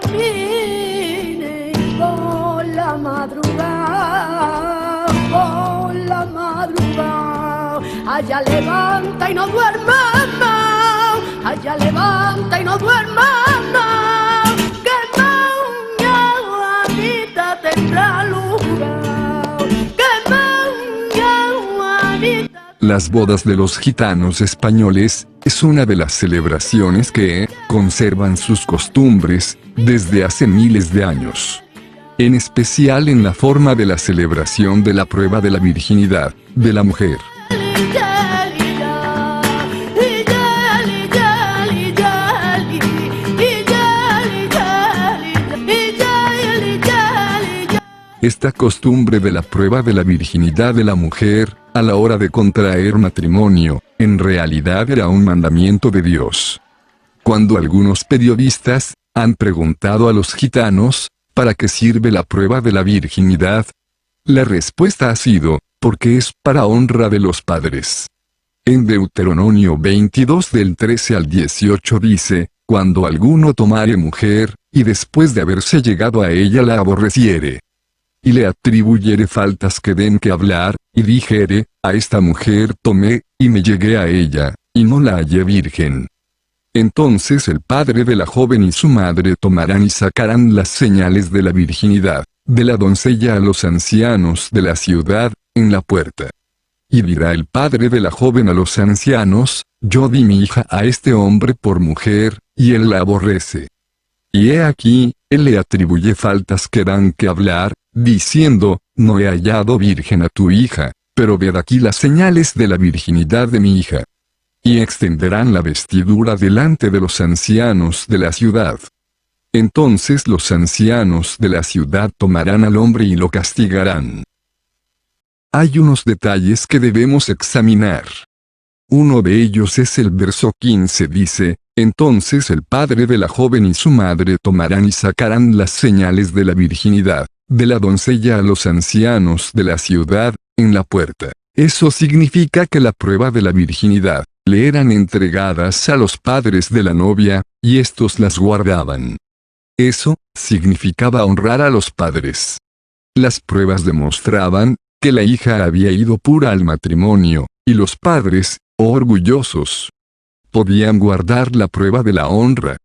camine por la madrugada, allá levanta y no duerma más, allá levanta y no duerma más, que mañanita tendrá lugar, que mañanita. Las bodas de los gitanos españoles es una de las celebraciones que conservan sus costumbres desde hace miles de años. En especial en la forma de la celebración de la prueba de la virginidad de la mujer. Esta costumbre de la prueba de la virginidad de la mujer, a la hora de contraer matrimonio, en realidad era un mandamiento de Dios. Cuando algunos periodistas han preguntado a los gitanos, ¿para qué sirve la prueba de la virginidad? La respuesta ha sido, porque es para honra de los padres. En Deuteronomio 22 del 13 al 18 dice, cuando alguno tomare mujer, y después de haberse llegado a ella la aborreciere, y le atribuyere faltas que den que hablar, y dijere, a esta mujer tomé, y me llegué a ella, y no la hallé virgen. Entonces el padre de la joven y su madre tomarán y sacarán las señales de la virginidad de la doncella a los ancianos de la ciudad, en la puerta. Y dirá el padre de la joven a los ancianos, yo di mi hija a este hombre por mujer, y él la aborrece. Y he aquí, él le atribuye faltas que dan que hablar, diciendo, no he hallado virgen a tu hija, pero ved aquí las señales de la virginidad de mi hija. Y extenderán la vestidura delante de los ancianos de la ciudad. Entonces los ancianos de la ciudad tomarán al hombre y lo castigarán. Hay unos detalles que debemos examinar. Uno de ellos es el verso 15, dice, entonces el padre de la joven y su madre tomarán y sacarán las señales de la virginidad de la doncella a los ancianos de la ciudad, en la puerta. Eso significa que la prueba de la virginidad le eran entregadas a los padres de la novia, y estos las guardaban. Eso significaba honrar a los padres. Las pruebas demostraban que la hija había ido pura al matrimonio, y los padres, orgullosos, podían guardar la prueba de la honra.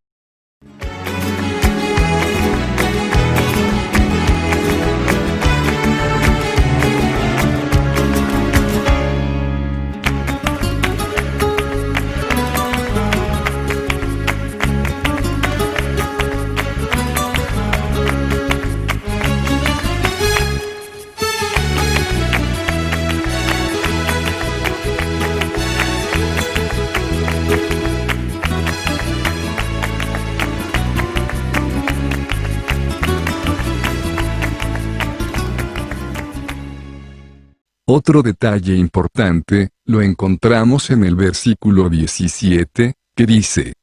Otro detalle importante, lo encontramos en el versículo 17, que dice,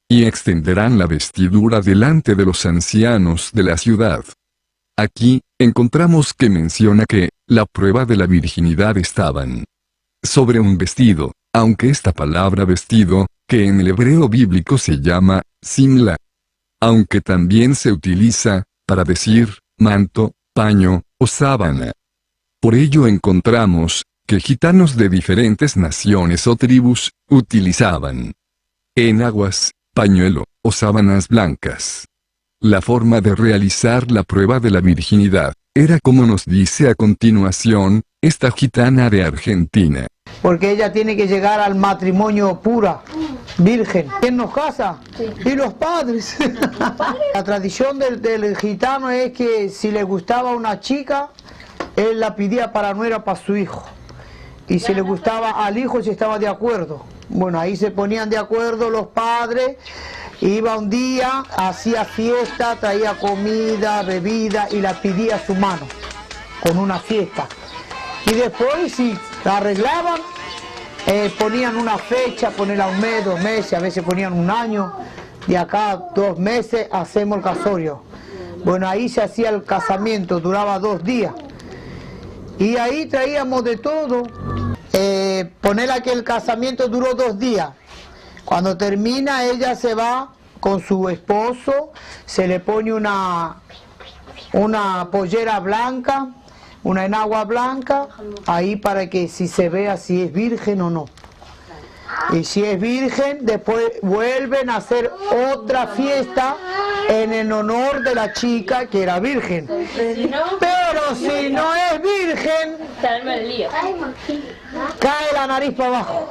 y extenderán la vestidura delante de los ancianos de la ciudad. Aquí, encontramos que menciona que, la prueba de la virginidad estaban sobre un vestido, aunque esta palabra vestido, que en el hebreo bíblico se llama, simla, aunque también se utiliza, para decir, manto, paño, o sábana. Por ello encontramos, que gitanos de diferentes naciones o tribus, utilizaban enaguas, pañuelo, o sábanas blancas. La forma de realizar la prueba de la virginidad, era como nos dice a continuación, esta gitana de Argentina. Porque ella tiene que llegar al matrimonio pura, virgen. ¿Quién nos casa? Sí. Y los padres. La tradición del gitano es que si le gustaba una chica, él la pedía para nuera para su hijo. Y si le gustaba al hijo, si estaba de acuerdo. Bueno, ahí se ponían de acuerdo los padres. Iba un día, hacía fiesta, traía comida, bebida y la pedía a su mano, con una fiesta. Y después, si la arreglaban, ponían una fecha, ponerla un mes, 2 meses, a veces ponían un año. De acá 2 meses hacemos el casorio. Bueno, ahí se hacía el casamiento, duraba 2 días. Y ahí traíamos de todo. Ponerla que el casamiento duró 2 días. Cuando termina, ella se va con su esposo, se le pone una pollera blanca, una enagua blanca, ahí para que si se vea si es virgen o no. Y si es virgen, después vuelven a hacer otra fiesta en el honor de la chica que era virgen. Pero si no es virgen, cae la nariz para abajo.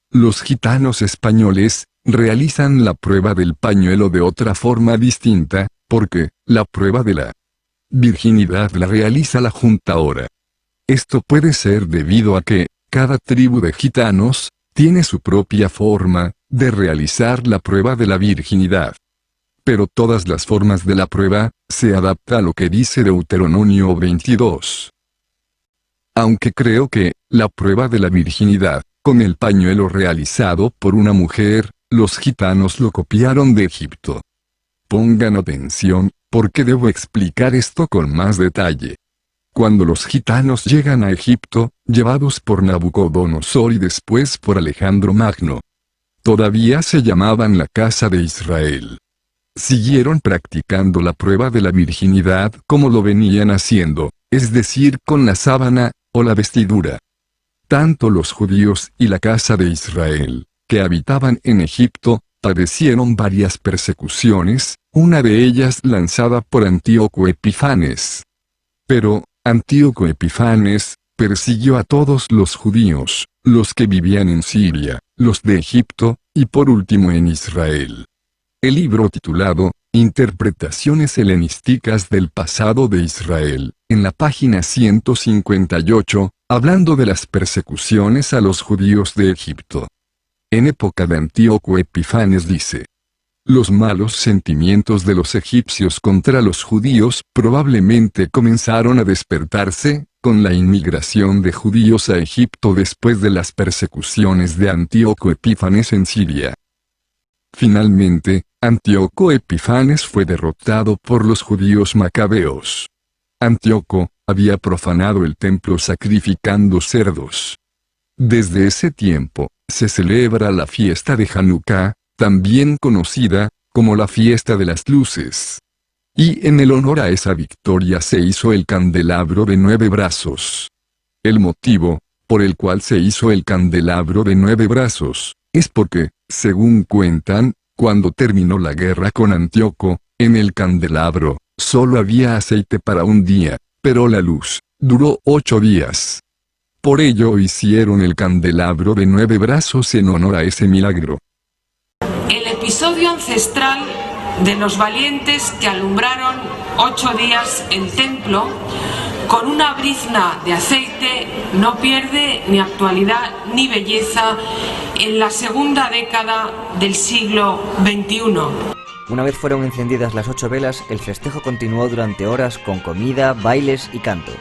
Los gitanos españoles realizan la prueba del pañuelo de otra forma distinta, porque la prueba de la virginidad la realiza la junta ahora. Esto puede ser debido a que cada tribu de gitanos tiene su propia forma de realizar la prueba de la virginidad. Pero todas las formas de la prueba se adapta a lo que dice Deuteronomio 22. Aunque creo que la prueba de la virginidad con el pañuelo realizado por una mujer, los gitanos lo copiaron de Egipto. Pongan atención, porque debo explicar esto con más detalle. Cuando los gitanos llegan a Egipto, llevados por Nabucodonosor y después por Alejandro Magno, todavía se llamaban la casa de Israel. Siguieron practicando la prueba de la virginidad como lo venían haciendo, es decir, con la sábana, o la vestidura. Tanto los judíos y la casa de Israel, que habitaban en Egipto, padecieron varias persecuciones, una de ellas lanzada por Antíoco Epifanes. Pero, Antíoco Epifanes, persiguió a todos los judíos, los que vivían en Siria, los de Egipto, y por último en Israel. El libro titulado, Interpretaciones helenísticas del pasado de Israel, en la página 158, hablando de las persecuciones a los judíos de Egipto. En época de Antíoco Epifanes dice: los malos sentimientos de los egipcios contra los judíos probablemente comenzaron a despertarse, con la inmigración de judíos a Egipto después de las persecuciones de Antíoco Epifanes en Siria. Finalmente, Antíoco Epifanes fue derrotado por los judíos macabeos. Antíoco había profanado el templo sacrificando cerdos. Desde ese tiempo, se celebra la fiesta de Hanukkah, también conocida como la fiesta de las luces. Y en el honor a esa victoria se hizo el candelabro de 9 brazos. El motivo, por el cual se hizo el candelabro de 9 brazos, es porque, según cuentan, cuando terminó la guerra con Antíoco, en el candelabro, solo había aceite para un día, pero la luz duró 8 días. Por ello hicieron el candelabro de 9 brazos en honor a ese milagro. El episodio ancestral de los valientes que alumbraron 8 días el templo con una brizna de aceite no pierde ni actualidad ni belleza en la segunda década del siglo XXI. Una vez fueron encendidas las 8 velas, el festejo continuó durante horas con comida, bailes y cantos.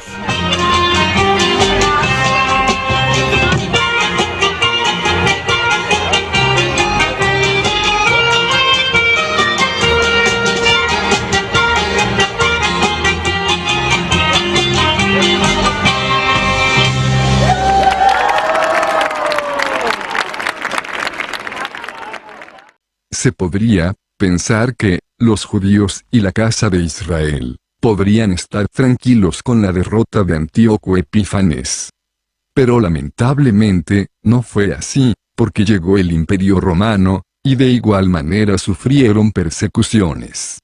Se podría pensar que los judíos y la casa de Israel podrían estar tranquilos con la derrota de Antíoco Epifanes. Pero lamentablemente, no fue así, porque llegó el Imperio Romano, y de igual manera sufrieron persecuciones.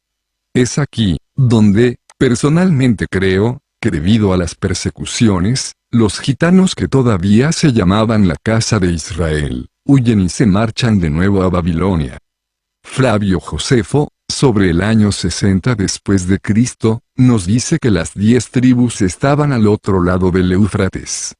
Es aquí, donde, personalmente creo, que debido a las persecuciones, los gitanos que todavía se llamaban la casa de Israel, huyen y se marchan de nuevo a Babilonia. Flavio Josefo, sobre el año 60 después de Cristo, nos dice que las 10 tribus estaban al otro lado del Éufrates.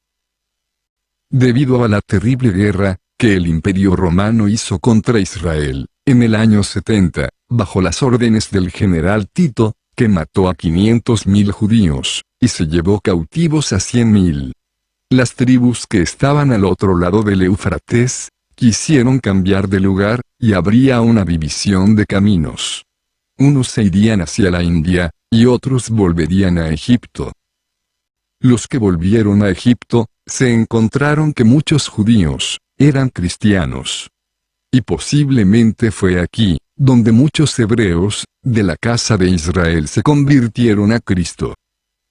debido a la terrible guerra que el Imperio Romano hizo contra Israel, en el año 70, bajo las órdenes del general Tito, que mató a 500.000 judíos, y se llevó cautivos a 100.000. Las tribus que estaban al otro lado del Éufrates, quisieron cambiar de lugar, y habría una división de caminos. Unos se irían hacia la India, y otros volverían a Egipto. Los que volvieron a Egipto, se encontraron que muchos judíos eran cristianos. Y posiblemente fue aquí, donde muchos hebreos, de la casa de Israel se convirtieron a Cristo.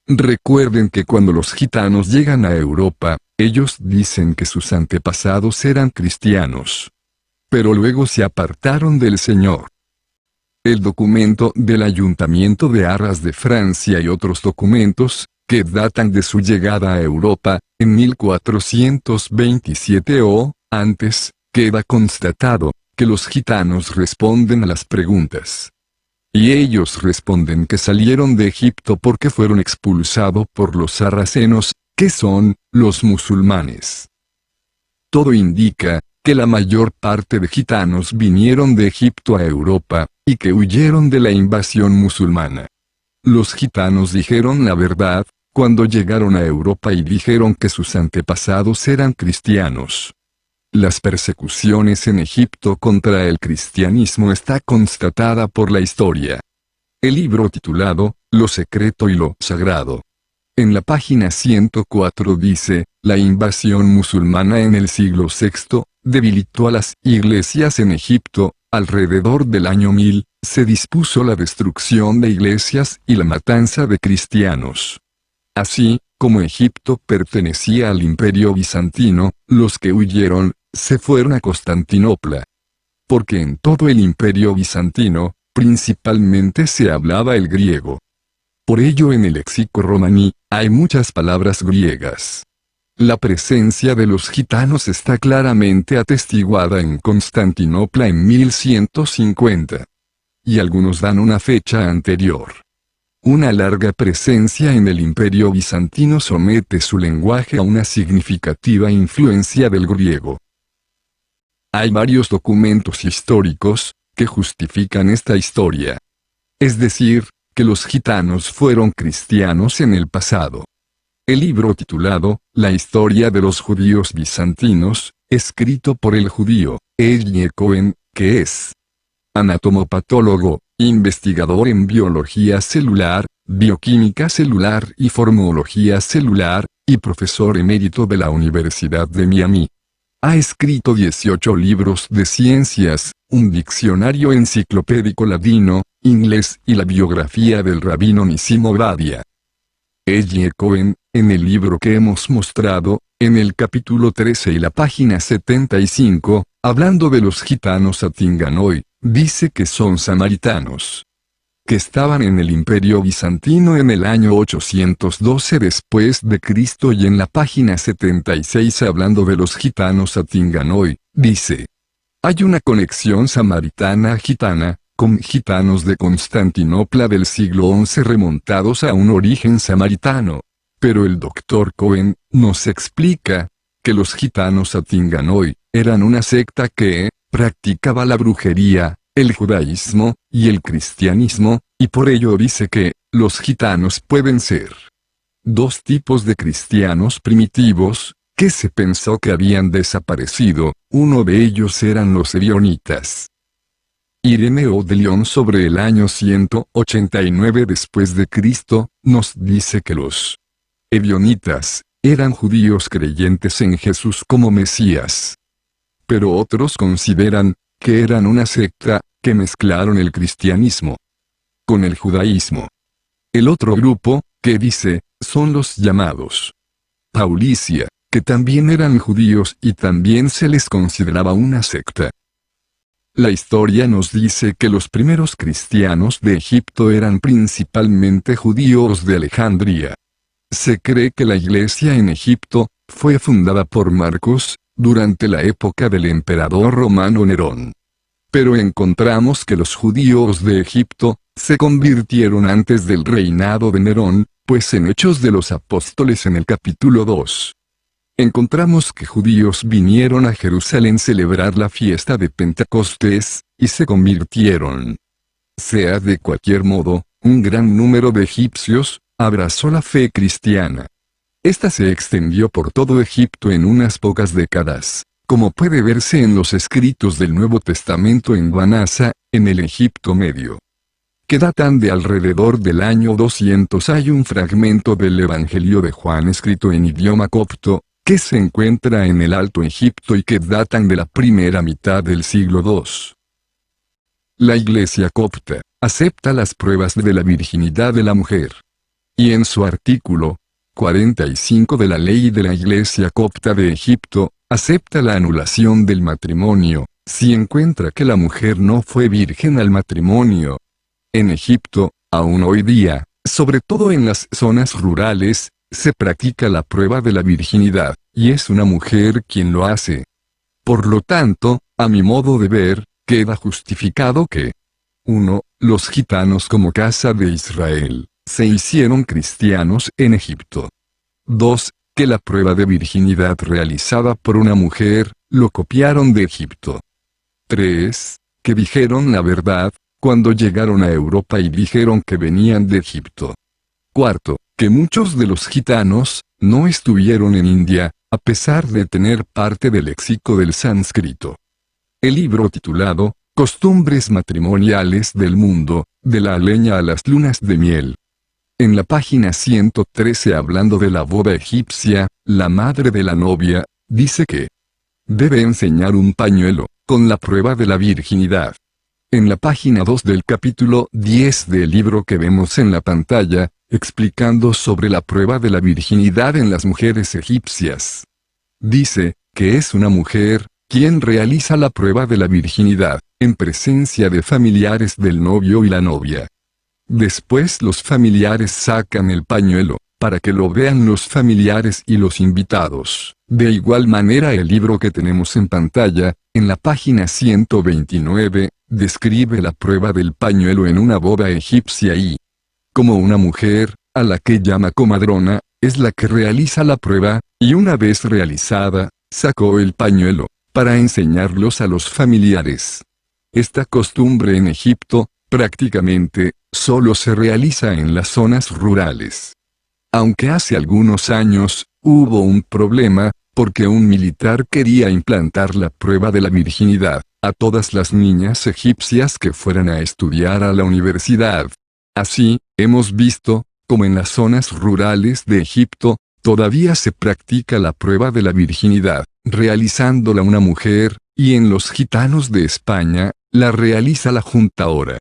Recuerden que cuando los gitanos llegan a Europa, ellos dicen que sus antepasados eran cristianos. Pero luego se apartaron del Señor. El documento del Ayuntamiento de Arras de Francia y otros documentos, que datan de su llegada a Europa, en 1427 o antes, queda constatado que los gitanos responden a las preguntas. Y ellos responden que salieron de Egipto porque fueron expulsados por los sarracenos, que son los musulmanes. Todo indica que la mayor parte de gitanos vinieron de Egipto a Europa, y que huyeron de la invasión musulmana. Los gitanos dijeron la verdad cuando llegaron a Europa y dijeron que sus antepasados eran cristianos. Las persecuciones en Egipto contra el cristianismo está constatada por la historia. El libro titulado, Lo secreto y lo sagrado. En la página 104 dice, la invasión musulmana en el siglo VI, debilitó a las iglesias en Egipto, alrededor del año 1000, se dispuso la destrucción de iglesias y la matanza de cristianos. Así, como Egipto pertenecía al Imperio Bizantino, los que huyeron, se fueron a Constantinopla. Porque en todo el Imperio Bizantino, principalmente se hablaba el griego. Por ello en el léxico romaní, hay muchas palabras griegas. La presencia de los gitanos está claramente atestiguada en Constantinopla en 1150. Y algunos dan una fecha anterior. Una larga presencia en el Imperio Bizantino somete su lenguaje a una significativa influencia del griego. Hay varios documentos históricos que justifican esta historia. Es decir, que los gitanos fueron cristianos en el pasado. El libro titulado, La historia de los judíos bizantinos, escrito por el judío, Elie Cohen, que es anatomopatólogo, investigador en biología celular, bioquímica celular y formología celular, y profesor emérito de la Universidad de Miami. Ha escrito 18 libros de ciencias, un diccionario enciclopédico ladino, inglés y la biografía del rabino Nissim Ovadia. Elie Cohen, en el libro que hemos mostrado, en el capítulo 13 y la página 75, hablando de los gitanos Atinganoi, dice que son samaritanos. Que estaban en el Imperio Bizantino en el año 812 después de Cristo y en la página 76 hablando de los gitanos Atinganoi, dice. Hay una conexión samaritana-gitana, con gitanos de Constantinopla del siglo XI remontados a un origen samaritano. Pero el Dr. Cohen nos explica que los gitanos Atinganoi eran una secta que practicaba la brujería, el judaísmo y el cristianismo, y por ello dice que los gitanos pueden ser dos tipos de cristianos primitivos, que se pensó que habían desaparecido. Uno de ellos eran los ebionitas. Ireneo de León sobre el año 189 después de Cristo, nos dice que los ebionitas eran judíos creyentes en Jesús como Mesías. Pero otros consideran que eran una secta, que mezclaron el cristianismo con el judaísmo. El otro grupo, que dice, son los llamados Paulicia, que también eran judíos y también se les consideraba una secta. La historia nos dice que los primeros cristianos de Egipto eran principalmente judíos de Alejandría. Se cree que la iglesia en Egipto fue fundada por Marcos, durante la época del emperador romano Nerón. Pero encontramos que los judíos de Egipto se convirtieron antes del reinado de Nerón, pues en Hechos de los Apóstoles en el capítulo 2. encontramos que judíos vinieron a Jerusalén a celebrar la fiesta de Pentecostés, y se convirtieron. Sea de cualquier modo, un gran número de egipcios abrazó la fe cristiana. Esta se extendió por todo Egipto en unas pocas décadas, como puede verse en los escritos del Nuevo Testamento en Guanasa, en el Egipto Medio, que datan de alrededor del año 200. Hay un fragmento del Evangelio de Juan escrito en idioma copto, que se encuentra en el Alto Egipto y que datan de la primera mitad del siglo II. La Iglesia copta acepta las pruebas de la virginidad de la mujer. Y en su artículo 45 de la ley de la Iglesia copta de Egipto, acepta la anulación del matrimonio, si encuentra que la mujer no fue virgen al matrimonio. En Egipto, aún hoy día, sobre todo en las zonas rurales, se practica la prueba de la virginidad, y es una mujer quien lo hace. Por lo tanto, a mi modo de ver, queda justificado que 1. Los gitanos como casa de Israel se hicieron cristianos en Egipto. 2. Que la prueba de virginidad realizada por una mujer, lo copiaron de Egipto. 3. Que dijeron la verdad, cuando llegaron a Europa y dijeron que venían de Egipto. 4. Que muchos de los gitanos no estuvieron en India, a pesar de tener parte del léxico del sánscrito. El libro titulado Costumbres matrimoniales del mundo, de la leña a las lunas de miel. En la página 113, hablando de la boda egipcia, la madre de la novia dice que debe enseñar un pañuelo con la prueba de la virginidad. En la página 2 del capítulo 10 del libro que vemos en la pantalla, explicando sobre la prueba de la virginidad en las mujeres egipcias, dice que es una mujer quien realiza la prueba de la virginidad, en presencia de familiares del novio y la novia. Después los familiares sacan el pañuelo, para que lo vean los familiares y los invitados. De igual manera, el libro que tenemos en pantalla, en la página 129, describe la prueba del pañuelo en una boda egipcia y, como una mujer, a la que llama comadrona, es la que realiza la prueba, y una vez realizada, sacó el pañuelo, para enseñarlos a los familiares. Esta costumbre en Egipto, prácticamente, solo se realiza en las zonas rurales. Aunque hace algunos años, hubo un problema, porque un militar quería implantar la prueba de la virginidad a todas las niñas egipcias que fueran a estudiar a la universidad. Así, hemos visto, como en las zonas rurales de Egipto, todavía se practica la prueba de la virginidad, realizándola una mujer, y en los gitanos de España, la realiza la Junta ahora.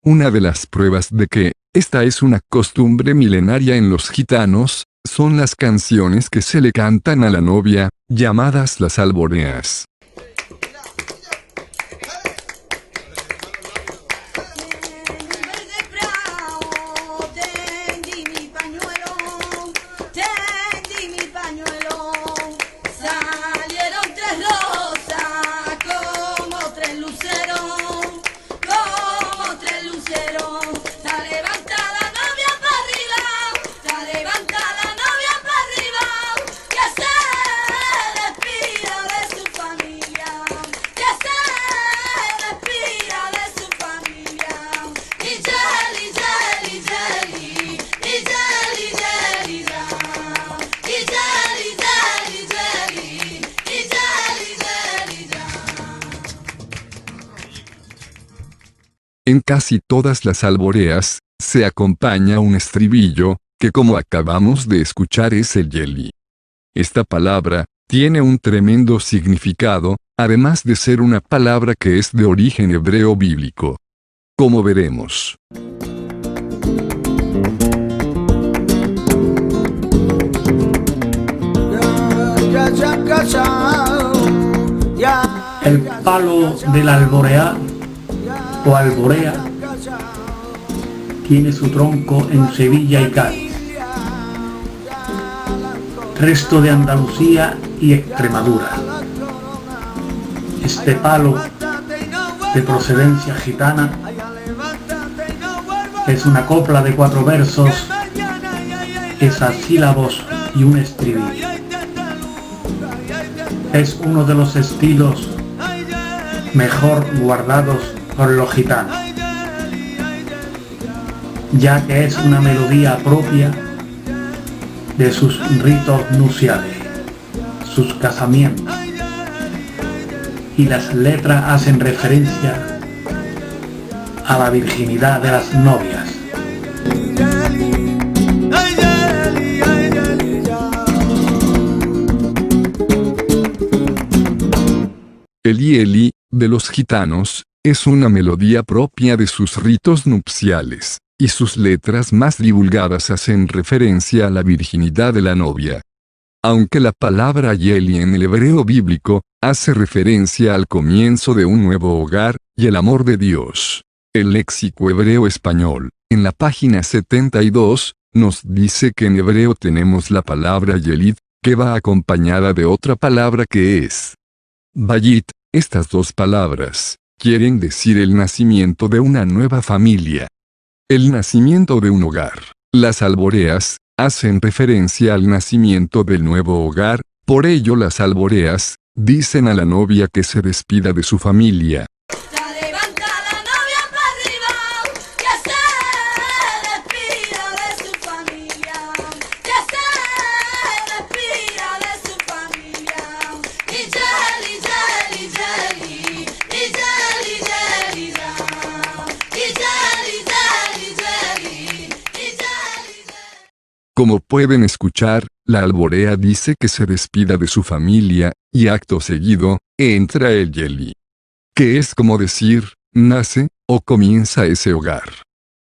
Una de las pruebas de que esta es una costumbre milenaria en los gitanos, son las canciones que se le cantan a la novia, llamadas las alboreas. En casi todas las alboreas, se acompaña un estribillo, que como acabamos de escuchar es el yeli. Esta palabra tiene un tremendo significado, además de ser una palabra que es de origen hebreo bíblico. Como veremos. El palo del alborear o alborea tiene su tronco en Sevilla y Cádiz, resto de Andalucía y Extremadura. Este palo, de procedencia gitana, es una copla de 4 versos, hexasílabos y un estribillo. Es uno de los estilos mejor guardados por los gitanos, ya que es una melodía propia de sus ritos nupciales, sus casamientos, y las letras hacen referencia a la virginidad de las novias. Eli Eli, de los gitanos, es una melodía propia de sus ritos nupciales, y sus letras más divulgadas hacen referencia a la virginidad de la novia. Aunque la palabra Yeli en el hebreo bíblico, hace referencia al comienzo de un nuevo hogar, y el amor de Dios. El léxico hebreo español, en la página 72, nos dice que en hebreo tenemos la palabra Yelid, que va acompañada de otra palabra que es Bayit. Estas dos palabras quieren decir el nacimiento de una nueva familia. El nacimiento de un hogar. Las alboreas hacen referencia al nacimiento del nuevo hogar, por ello las alboreas dicen a la novia que se despida de su familia. Como pueden escuchar, la alborea dice que se despida de su familia, y acto seguido, entra el Yeli. Que es como decir, nace, o comienza ese hogar.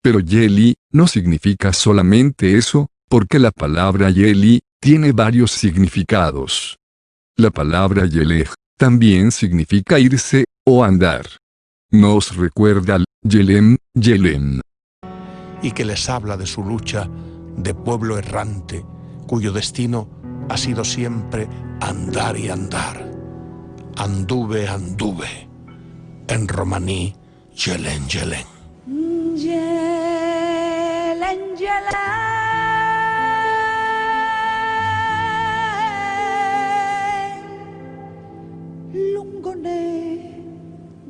Pero Yeli, no significa solamente eso, porque la palabra Yeli, tiene varios significados. La palabra Yelej, también significa irse, o andar. Nos recuerda al Yelem, Yelem. Y que les habla de su lucha de pueblo errante, cuyo destino ha sido siempre andar y andar. Anduve, anduve, en romaní, Yelen, Yelen. Yelen, Yelen, lungone,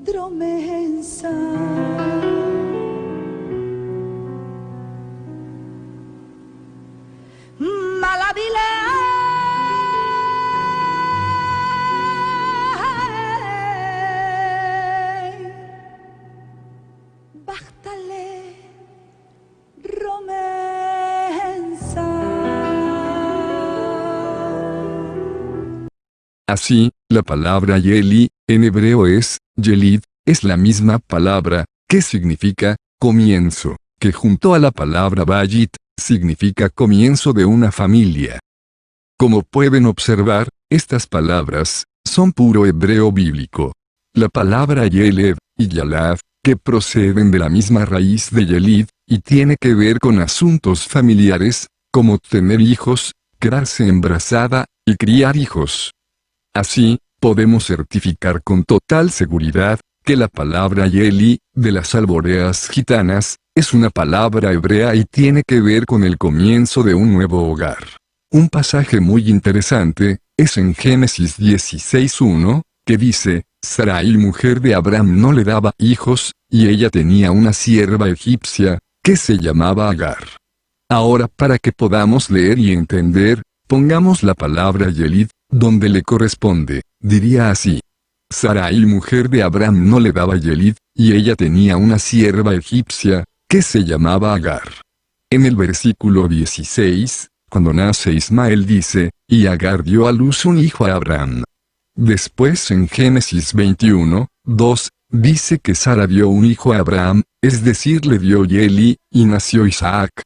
dromensa. Así, la palabra Yeli, en hebreo es, Yelid, es la misma palabra, que significa, comienzo, que junto a la palabra Bayit, significa comienzo de una familia. Como pueden observar, estas palabras, son puro hebreo bíblico. La palabra Yeled, y Yalad, que proceden de la misma raíz de Yelid, y tiene que ver con asuntos familiares, como tener hijos, quedarse embarazada, y criar hijos. Así, podemos certificar con total seguridad, que la palabra Yeli, de las alboreas gitanas, es una palabra hebrea y tiene que ver con el comienzo de un nuevo hogar. Un pasaje muy interesante, es en Génesis 16:1, que dice, Sarai, mujer de Abraham, no le daba hijos, y ella tenía una sierva egipcia, que se llamaba Agar. Ahora, para que podamos leer y entender, pongamos la palabra Yelid, donde le corresponde, diría así. Sarai, mujer de Abraham, no le daba Yelid, y ella tenía una sierva egipcia, que se llamaba Agar. En el versículo 16, cuando nace Ismael dice, y Agar dio a luz un hijo a Abraham. Después en Génesis 21:2, dice que Sara dio un hijo a Abraham, es decir, le dio Yeli, y nació Isaac.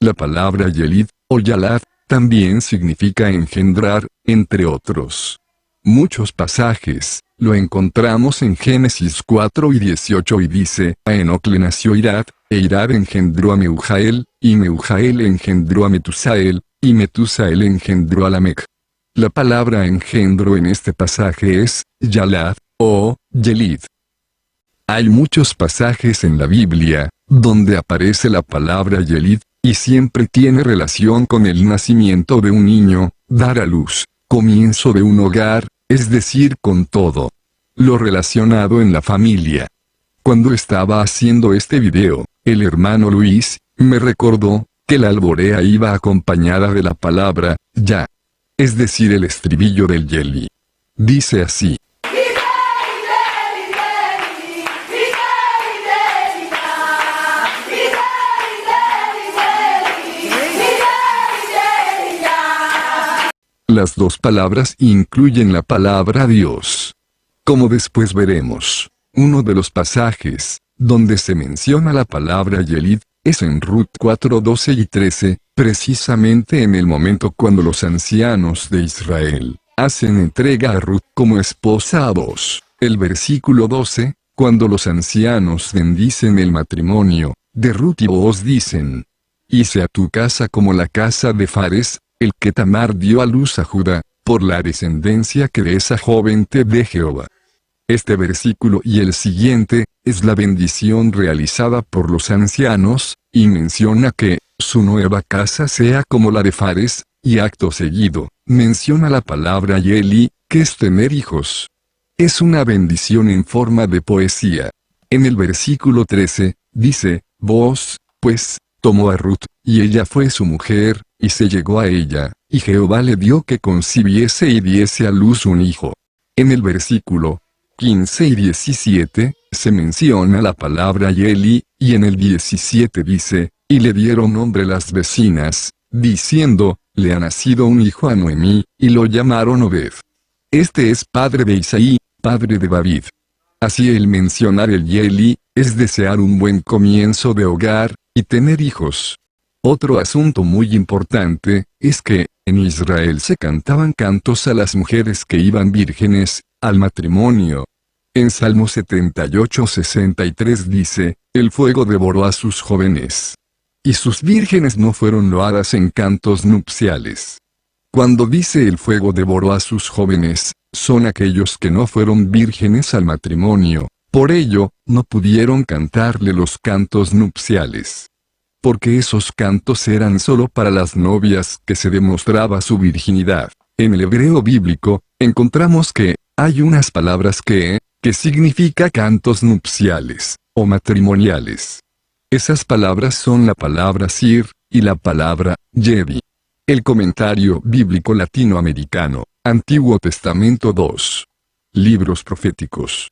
La palabra Yelid, o Yalad, también significa engendrar, entre otros. Muchos pasajes, lo encontramos en Génesis 4 y 18 y dice, a Enoc le nació Irad, e Irad engendró a Meujael, y Meujael engendró a Metusael, y Metusael engendró a Lamec. La palabra engendro en este pasaje es, Yalad, o, Yelid. Hay muchos pasajes en la Biblia, donde aparece la palabra Yelid, y siempre tiene relación con el nacimiento de un niño, dar a luz, comienzo de un hogar, es decir, con todo lo relacionado en la familia. Cuando estaba haciendo este video, el hermano Luis me recordó que la alborea iba acompañada de la palabra ya, es decir, el estribillo del Yeli. Dice así. Las dos palabras incluyen la palabra Dios. Como después veremos, uno de los pasajes, donde se menciona la palabra Yelid, es en Ruth 4, 12 y 13, precisamente en el momento cuando los ancianos de Israel hacen entrega a Ruth como esposa a Booz. El versículo 12, cuando los ancianos bendicen el matrimonio de Ruth y Booz dicen, hice a tu casa como la casa de Fares, el que Tamar dio a luz a Judá, por la descendencia que de esa joven te dé Jehová. Este versículo y el siguiente, es la bendición realizada por los ancianos, y menciona que, su nueva casa sea como la de Fares, y acto seguido, menciona la palabra Yeli, que es tener hijos. Es una bendición en forma de poesía. En el versículo 13, dice, Booz, pues, tomó a Ruth, y ella fue su mujer, y se llegó a ella, y Jehová le dio que concibiese y diese a luz un hijo. En el versículo 15 y 17, se menciona la palabra Yeli, y en el 17 dice, y le dieron nombre las vecinas, diciendo, le ha nacido un hijo a Noemí, y lo llamaron Obed. Este es padre de Isaí, padre de David. Así el mencionar el Yeli, es desear un buen comienzo de hogar, y tener hijos. Otro asunto muy importante, es que, en Israel se cantaban cantos a las mujeres que iban vírgenes, al matrimonio. En Salmo 78-63 dice, el fuego devoró a sus jóvenes. Y sus vírgenes no fueron loadas en cantos nupciales. Cuando dice el fuego devoró a sus jóvenes, son aquellos que no fueron vírgenes al matrimonio, por ello, no pudieron cantarle los cantos nupciales. Porque esos cantos eran solo para las novias que se demostraba su virginidad. En el hebreo bíblico, encontramos que, hay unas palabras que significa cantos nupciales, o matrimoniales. Esas palabras son la palabra sir, y la palabra yedi. El comentario bíblico latinoamericano, Antiguo Testamento 2. Libros proféticos.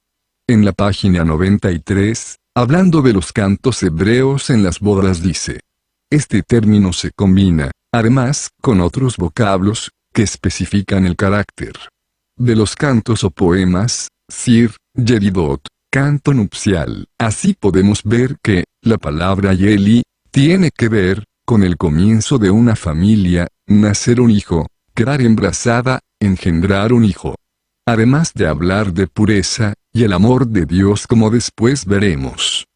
En la página 93, hablando de los cantos hebreos en las bodas dice, este término se combina, además, con otros vocablos, que especifican el carácter de los cantos o poemas, sir, yeridot, canto nupcial. Así podemos ver que, la palabra Yeli, tiene que ver, con el comienzo de una familia, nacer un hijo, quedar embarazada, engendrar un hijo. Además de hablar de pureza, y el amor de Dios como después veremos.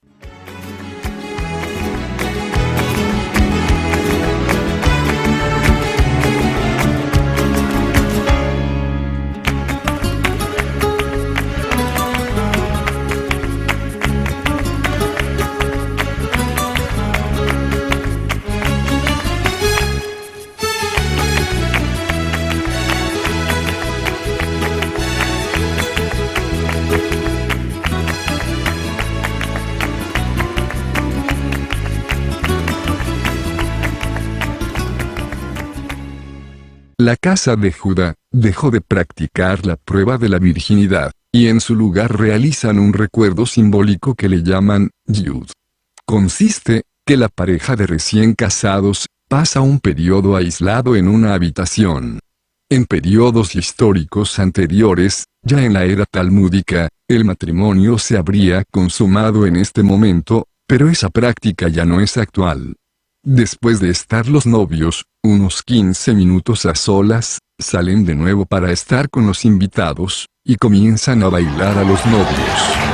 La casa de Judá dejó de practicar la prueba de la virginidad, y en su lugar realizan un recuerdo simbólico que le llaman Yud. Consiste, que la pareja de recién casados, pasa un periodo aislado en una habitación. En periodos históricos anteriores, ya en la era talmúdica, el matrimonio se habría consumado en este momento, pero esa práctica ya no es actual. Después de estar los novios, unos 15 minutos a solas, salen de nuevo para estar con los invitados, y comienzan a bailar a los novios.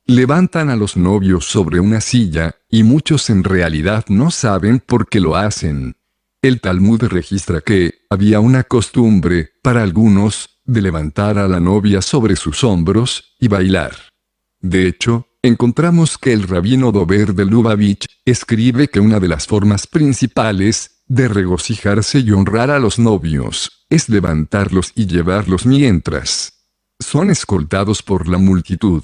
Levantan a los novios sobre una silla, y muchos en realidad no saben por qué lo hacen. El Talmud registra que había una costumbre, para algunos, de levantar a la novia sobre sus hombros y bailar. De hecho, encontramos que el rabino Dober de Lubavitch escribe que una de las formas principales de regocijarse y honrar a los novios es levantarlos y llevarlos mientras son escoltados por la multitud.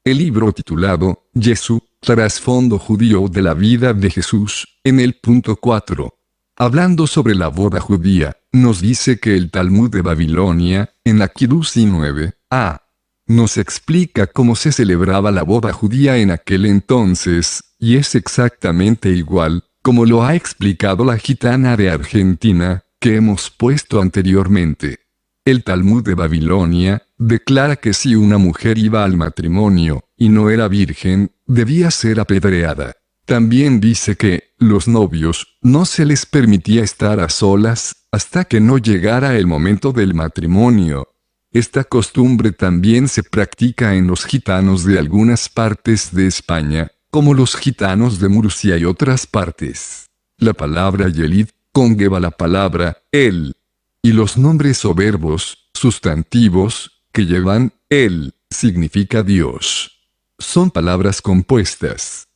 El libro titulado Jesús, trasfondo judío de la vida de Jesús, en el punto 4, hablando sobre la boda judía, nos dice que el Talmud de Babilonia, en la Kiddushi 9a, nos explica cómo se celebraba la boda judía en aquel entonces, y es exactamente igual, como lo ha explicado la gitana de Argentina, que hemos puesto anteriormente. El Talmud de Babilonia declara que si una mujer iba al matrimonio y no era virgen, debía ser apedreada. También dice que los novios no se les permitía estar a solas hasta que no llegara el momento del matrimonio. Esta costumbre también se practica en los gitanos de algunas partes de España, como los gitanos de Murcia y otras partes. La palabra Yelid conlleva la palabra el, y los nombres o verbos, sustantivos, que llevan el, significa Dios. Son palabras compuestas.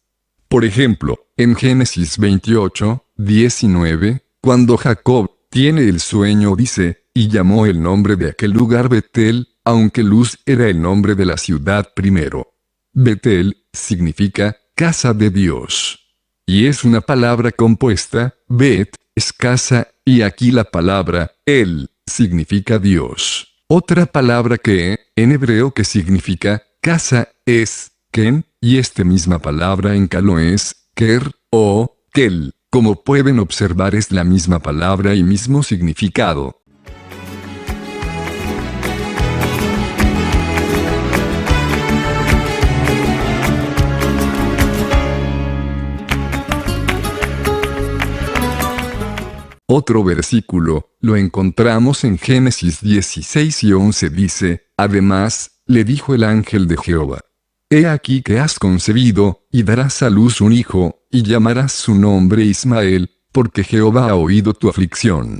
Por ejemplo, en Génesis 28, 19, cuando Jacob tiene el sueño dice, y llamó el nombre de aquel lugar Betel, aunque Luz era el nombre de la ciudad primero. Betel significa casa de Dios. Y es una palabra compuesta, Bet es casa, y aquí la palabra el significa Dios. Otra palabra que, en hebreo que significa casa, es ken, y esta misma palabra en calo es ker o kel. Como pueden observar es la misma palabra y mismo significado. Otro versículo, lo encontramos en Génesis 16 y 11 dice, además, le dijo el ángel de Jehová, he aquí que has concebido, y darás a luz un hijo, y llamarás su nombre Ismael, porque Jehová ha oído tu aflicción.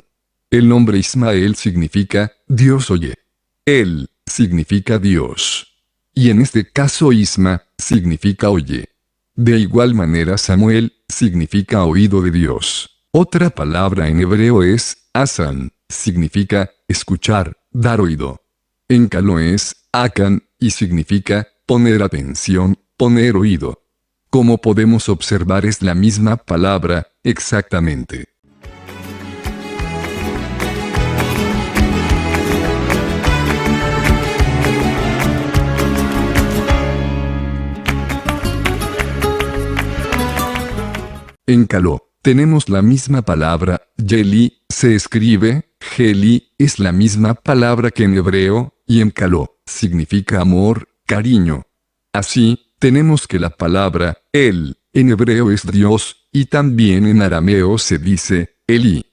El nombre Ismael significa, Dios oye. Él significa Dios. Y en este caso Isma, significa oye. De igual manera Samuel, significa oído de Dios. Otra palabra en hebreo es, asan, significa, escuchar, dar oído. En calo es, akan, y significa, poner atención, poner oído. Como podemos observar es la misma palabra, exactamente. En caló, tenemos la misma palabra, yeli, se escribe, geli, es la misma palabra que en hebreo, y en caló, significa amor, cariño. Así, tenemos que la palabra, el, en hebreo es Dios, y también en arameo se dice, Eli.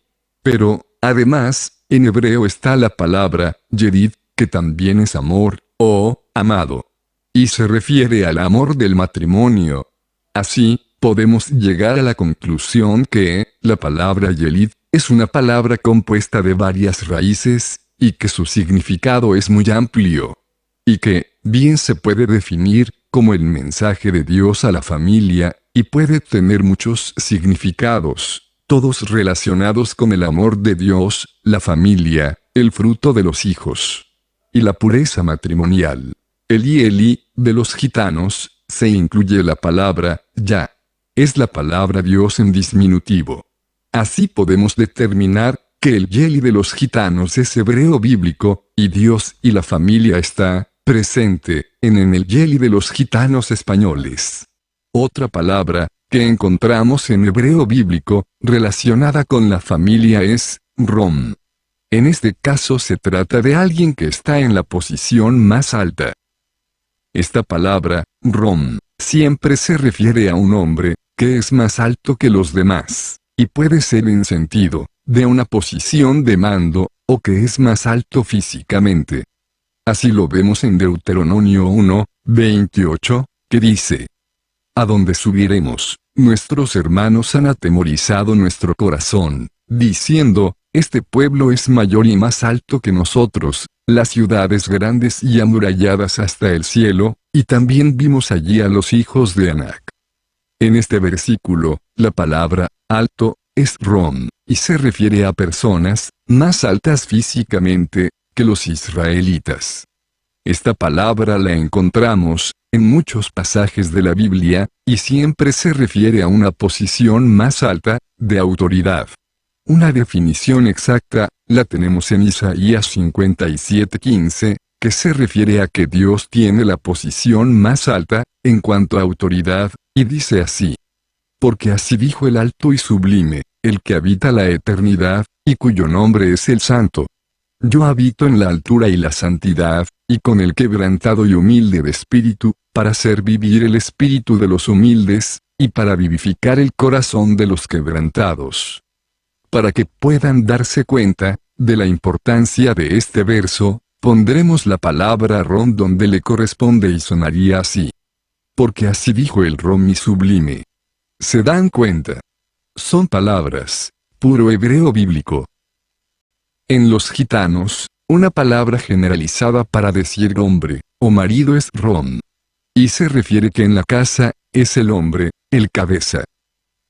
Pero, además, en hebreo está la palabra, yerid, que también es amor, o, amado. Y se refiere al amor del matrimonio. Así, podemos llegar a la conclusión que, la palabra yelid, es una palabra compuesta de varias raíces, y que su significado es muy amplio. Y que, bien se puede definir, como el mensaje de Dios a la familia, y puede tener muchos significados, todos relacionados con el amor de Dios, la familia, el fruto de los hijos, y la pureza matrimonial. Eli, de los gitanos, se incluye la palabra, ya. Es la palabra Dios en diminutivo. Así podemos determinar que el Yeli de los gitanos es hebreo bíblico, y Dios y la familia está presente en el Yeli de los gitanos españoles. Otra palabra, que encontramos en hebreo bíblico, relacionada con la familia es Rom. En este caso se trata de alguien que está en la posición más alta. Esta palabra, Rom, siempre se refiere a un hombre, que es más alto que los demás, y puede ser en sentido, de una posición de mando, o que es más alto físicamente. Así lo vemos en Deuteronomio 1, 28, que dice: ¿A dónde subiremos? Nuestros hermanos han atemorizado nuestro corazón, diciendo, este pueblo es mayor y más alto que nosotros, las ciudades grandes y amuralladas hasta el cielo, y también vimos allí a los hijos de Anac. En este versículo, la palabra, alto, es Rom, y se refiere a personas, más altas físicamente, que los israelitas. Esta palabra la encontramos, en muchos pasajes de la Biblia, y siempre se refiere a una posición más alta, de autoridad. Una definición exacta, la tenemos en Isaías 57:15, que se refiere a que Dios tiene la posición más alta, en cuanto a autoridad, y dice así: porque así dijo el alto y sublime, el que habita la eternidad, y cuyo nombre es el Santo. Yo habito en la altura y la santidad, y con el quebrantado y humilde de espíritu, para hacer vivir el espíritu de los humildes, y para vivificar el corazón de los quebrantados. Para que puedan darse cuenta, de la importancia de este verso, pondremos la palabra Rom donde le corresponde y sonaría así. Porque así dijo el Rom y sublime. ¿Se dan cuenta? Son palabras, puro hebreo bíblico. En los gitanos, una palabra generalizada para decir hombre, o marido es Rom. Y se refiere que en la casa, es el hombre, el cabeza.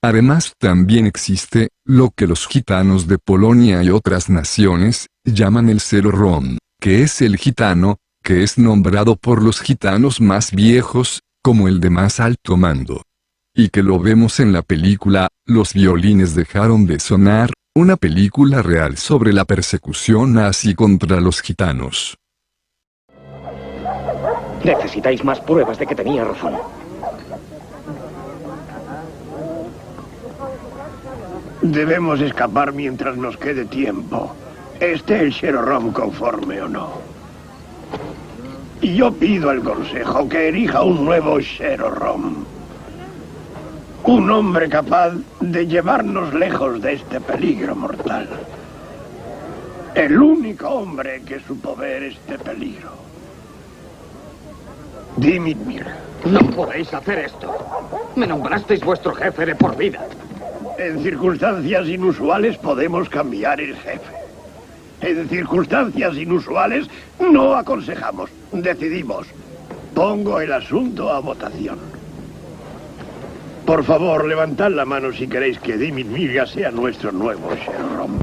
Además también existe, lo que los gitanos de Polonia y otras naciones, llaman el celo Rom, que es el gitano, que es nombrado por los gitanos más viejos, como el de más alto mando. Y que lo vemos en la película, Los violines dejaron de sonar, una película real sobre la persecución nazi contra los gitanos. Necesitáis más pruebas de que tenía razón. Debemos escapar mientras nos quede tiempo, esté el Shero-Rom conforme o no. Y yo pido al Consejo que elija un nuevo Shero-Rom. Un hombre capaz de llevarnos lejos de este peligro mortal. El único hombre que supo ver este peligro. Dimitmir. No podéis hacer esto. Me nombrasteis vuestro jefe de por vida. En circunstancias inusuales podemos cambiar el jefe. En circunstancias inusuales no aconsejamos, decidimos. Pongo el asunto a votación. Por favor, levantad la mano si queréis que Dimitmir sea nuestro nuevo Shero-Rom.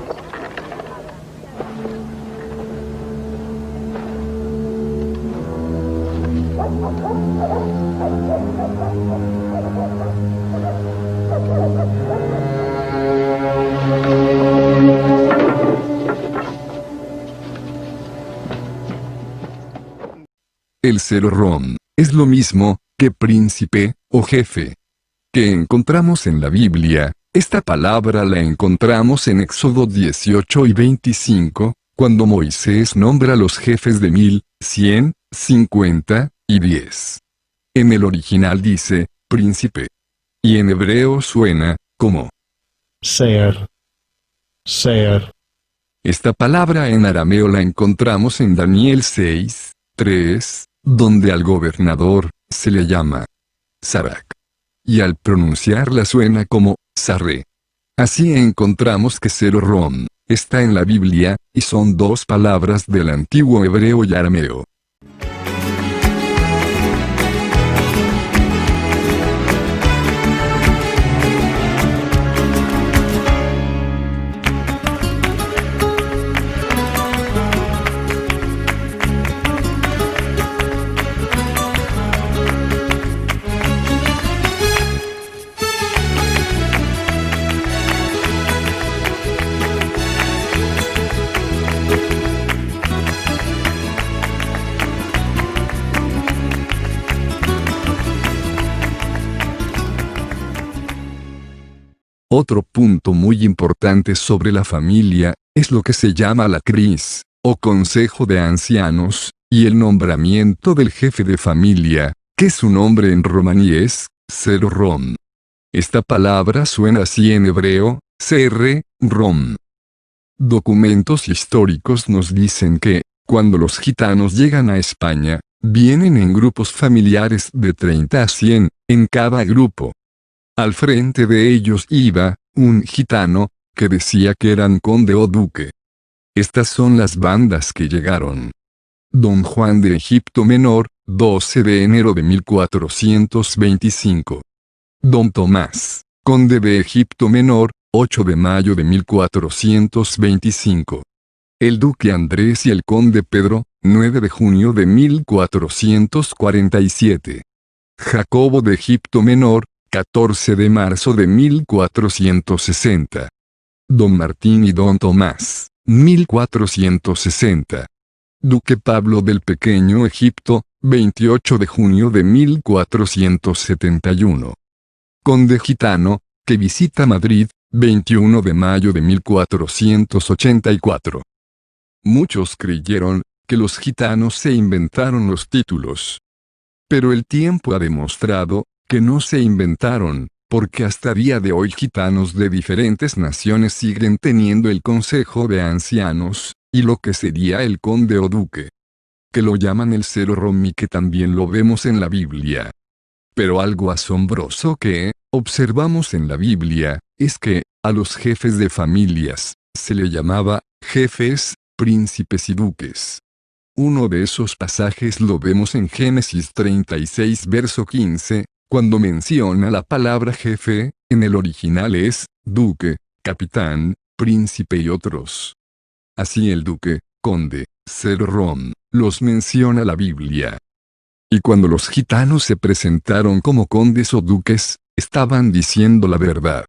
El Shero-Rom es lo mismo que príncipe o jefe que encontramos en la Biblia. Esta palabra la encontramos en Éxodo 18 y 25, cuando Moisés nombra a los jefes de 1000, 100, 50 y 10. En el original dice, príncipe. Y en hebreo suena, como ser. Esta palabra en arameo la encontramos en Daniel 6, 3, donde al gobernador, se le llama Sarak. Y al pronunciarla suena como, Sarre. Así encontramos que Shero-Rom está en la Biblia, y son dos palabras del antiguo hebreo y arameo. Otro punto muy importante sobre la familia, es lo que se llama la cris, o consejo de ancianos, y el nombramiento del jefe de familia, que su nombre en romaní es, Ser-Rom. Esta palabra suena así en hebreo, Ser-Rom. Documentos históricos nos dicen que, cuando los gitanos llegan a España, vienen en grupos familiares de 30 a 100, en cada grupo. Al frente de ellos iba, un gitano, que decía que eran conde o duque. Estas son las bandas que llegaron. Don Juan de Egipto Menor, 12 de enero de 1425. Don Tomás, conde de Egipto Menor, 8 de mayo de 1425. El duque Andrés y el conde Pedro, 9 de junio de 1447. Jacobo de Egipto Menor, 14 de marzo de 1460. Don Martín y Don Tomás, 1460. Duque Pablo del Pequeño Egipto, 28 de junio de 1471. Conde gitano, que visita Madrid, 21 de mayo de 1484. Muchos creyeron que los gitanos se inventaron los títulos. Pero el tiempo ha demostrado que no se inventaron, porque hasta día de hoy gitanos de diferentes naciones siguen teniendo el consejo de ancianos, y lo que sería el conde o duque. Que lo llaman el Ser-Rom y que también lo vemos en la Biblia. Pero algo asombroso que observamos en la Biblia, es que, a los jefes de familias, se le llamaba, jefes, príncipes y duques. Uno de esos pasajes lo vemos en Génesis 36 verso 15, cuando menciona la palabra jefe, en el original es, duque, capitán, príncipe y otros. Así el duque, conde, Ser-Rom, los menciona la Biblia. Y cuando los gitanos se presentaron como condes o duques, estaban diciendo la verdad.